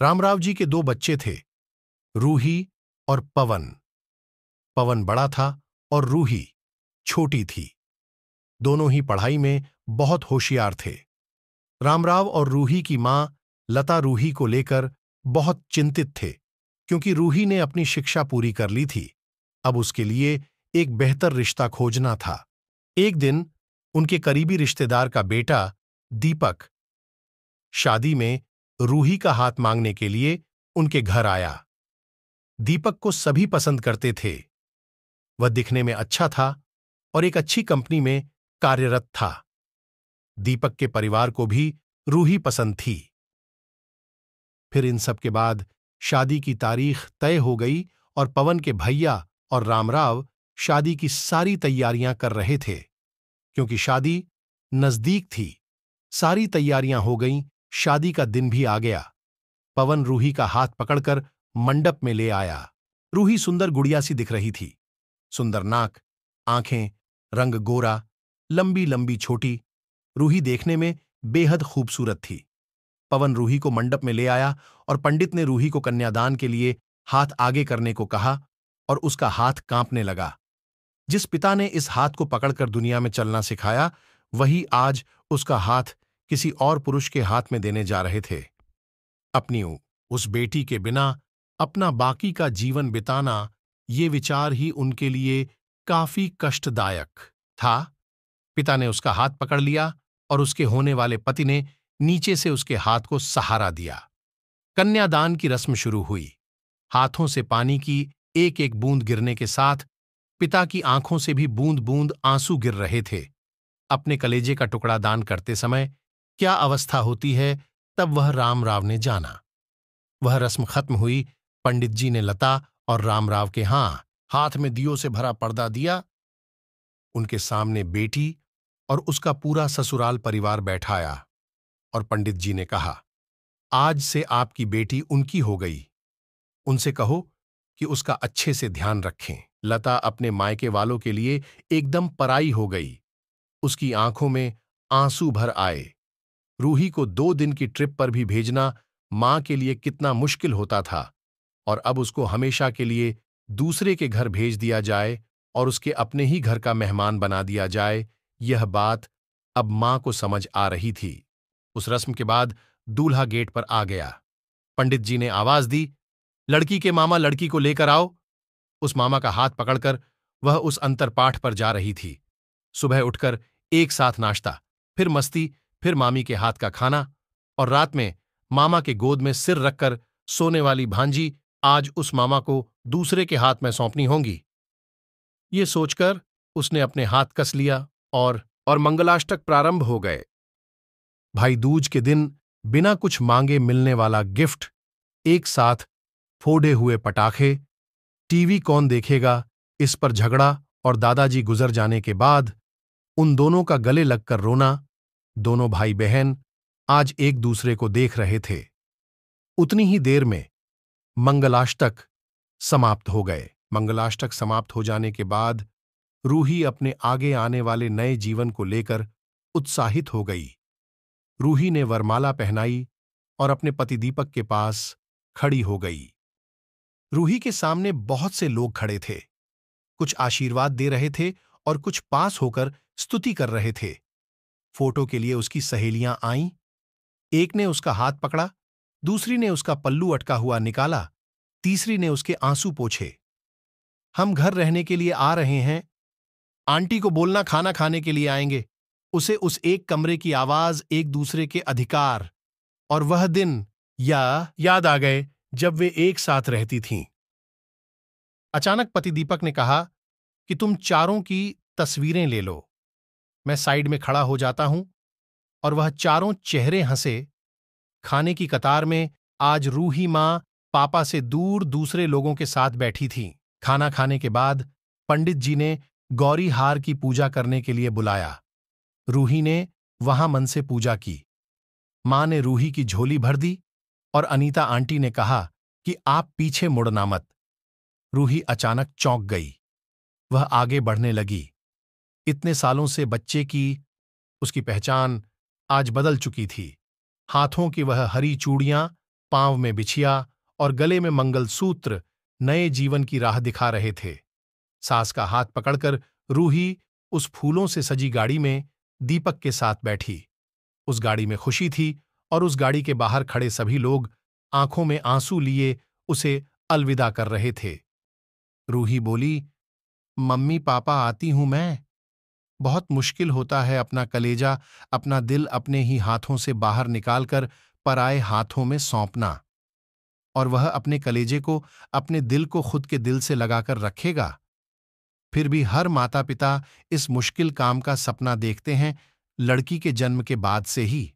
रामराव जी के दो बच्चे थे, रूही और पवन। पवन बड़ा था और रूही छोटी थी। दोनों ही पढ़ाई में बहुत होशियार थे। रामराव और रूही की मां लता रूही को लेकर बहुत चिंतित थे, क्योंकि रूही ने अपनी शिक्षा पूरी कर ली थी। अब उसके लिए एक बेहतर रिश्ता खोजना था। एक दिन उनके करीबी रिश्तेदार का बेटा दीपक शादी में रूही का हाथ मांगने के लिए उनके घर आया। दीपक को सभी पसंद करते थे। वह दिखने में अच्छा था और एक अच्छी कंपनी में कार्यरत था। दीपक के परिवार को भी रूही पसंद थी। फिर इन सब के बाद शादी की तारीख तय हो गई और पवन के भैया और रामराव शादी की सारी तैयारियां कर रहे थे। क्योंकि शादी नजदीक थी, सारी तैयारियां हो गईं, शादी का दिन भी आ गया। पवन रूही का हाथ पकड़कर मंडप में ले आया। रूही सुंदर गुड़िया सी दिख रही थी। सुंदर नाक, आंखें, रंग गोरा, लंबी लंबी छोटी। रूही देखने में बेहद खूबसूरत थी। पवन रूही को मंडप में ले आया और पंडित ने रूही को कन्यादान के लिए हाथ आगे करने को कहा और उसका हाथ कांपने लगा। जिस पिता ने इस हाथ को पकड़कर दुनिया में चलना सिखाया, वही आज उसका हाथ किसी और पुरुष के हाथ में देने जा रहे थे। अपनी उस बेटी के बिना अपना बाकी का जीवन बिताना, ये विचार ही उनके लिए काफी कष्टदायक था। पिता ने उसका हाथ पकड़ लिया और उसके होने वाले पति ने नीचे से उसके हाथ को सहारा दिया। कन्यादान की रस्म शुरू हुई। हाथों से पानी की एक एक बूंद गिरने के साथ पिता की आंखों से भी बूंद बूंद आंसू गिर रहे थे। अपने कलेजे का टुकड़ा दान करते समय क्या अवस्था होती है, तब वह रामराव ने जाना। वह रस्म खत्म हुई। पंडित जी ने लता और रामराव के हाथ में दियों से भरा पर्दा दिया। उनके सामने बेटी और उसका पूरा ससुराल परिवार बैठाया और पंडित जी ने कहा, आज से आपकी बेटी उनकी हो गई। उनसे कहो कि उसका अच्छे से ध्यान रखें। लता अपने मायके वालों के लिए एकदम पराई हो गई। उसकी आंखों में आंसू भर आए। रूही को 2 दिन की ट्रिप पर भी भेजना मां के लिए कितना मुश्किल होता था, और अब उसको हमेशा के लिए दूसरे के घर भेज दिया जाए और उसके अपने ही घर का मेहमान बना दिया जाए, यह बात अब मां को समझ आ रही थी। उस रस्म के बाद दूल्हा गेट पर आ गया। पंडित जी ने आवाज दी, लड़की के मामा लड़की को लेकर आओ। उस मामा का हाथ पकड़कर वह उस अंतरपाठ पर जा रही थी। सुबह उठकर एक साथ नाश्ता, फिर मस्ती, फिर मामी के हाथ का खाना, और रात में मामा के गोद में सिर रखकर सोने वाली भांजी आज उस मामा को दूसरे के हाथ में सौंपनी होंगी। ये सोचकर उसने अपने हाथ कस लिया और मंगलाष्टक प्रारंभ हो गए। भाई दूज के दिन बिना कुछ मांगे मिलने वाला गिफ्ट, एक साथ फोड़े हुए पटाखे, टीवी कौन देखेगा, इस पर झगड़ा, और दादाजी गुजर जाने के बाद उन दोनों का गले लगकर रोना। दोनों भाई बहन आज एक दूसरे को देख रहे थे। उतनी ही देर में मंगलाष्टक समाप्त हो गए। मंगलाष्टक समाप्त हो जाने के बाद रूही अपने आगे आने वाले नए जीवन को लेकर उत्साहित हो गई। रूही ने वरमाला पहनाई और अपने पति दीपक के पास खड़ी हो गई। रूही के सामने बहुत से लोग खड़े थे। कुछ आशीर्वाद दे रहे थे और कुछ पास होकर स्तुति कर रहे थे। फोटो के लिए उसकी सहेलियां आईं। एक ने उसका हाथ पकड़ा, दूसरी ने उसका पल्लू अटका हुआ निकाला, तीसरी ने उसके आंसू पोंछे। हम घर रहने के लिए आ रहे हैं, आंटी को बोलना खाना खाने के लिए आएंगे। उसे उस एक कमरे की आवाज, एक दूसरे के अधिकार, और वह दिन याद आ गए जब वे एक साथ रहती थीं। अचानक पति दीपक ने कहा कि तुम चारों की तस्वीरें ले लो। मैं साइड में खड़ा हो जाता हूं, और वह चारों चेहरे हंसे। खाने की कतार में आज रूही मां पापा से दूर दूसरे लोगों के साथ बैठी थी। खाना खाने के बाद पंडित जी ने गौरी हार की पूजा करने के लिए बुलाया। रूही ने वहां मन से पूजा की। मां ने रूही की झोली भर दी और अनीता आंटी ने कहा कि आप पीछे मुड़ना मत। रूही अचानक चौंक गई। वह आगे बढ़ने लगी। इतने सालों से बच्चे की उसकी पहचान आज बदल चुकी थी। हाथों की वह हरी चूड़ियां पांव में बिछिया और गले में मंगलसूत्र नए जीवन की राह दिखा रहे थे। सास का हाथ पकड़कर रूही उस फूलों से सजी गाड़ी में दीपक के साथ बैठी। उस गाड़ी में खुशी थी और उस गाड़ी के बाहर खड़े सभी लोग आंखों में आंसू लिए उसे अलविदा कर रहे थे। रूही बोली, मम्मी पापा आती हूं मैं। बहुत मुश्किल होता है अपना कलेजा, अपना दिल अपने ही हाथों से बाहर निकालकर पराए हाथों में सौंपना, और वह अपने कलेजे को, अपने दिल को खुद के दिल से लगाकर रखेगा। फिर भी हर माता पिता इस मुश्किल काम का सपना देखते हैं लड़की के जन्म के बाद से ही।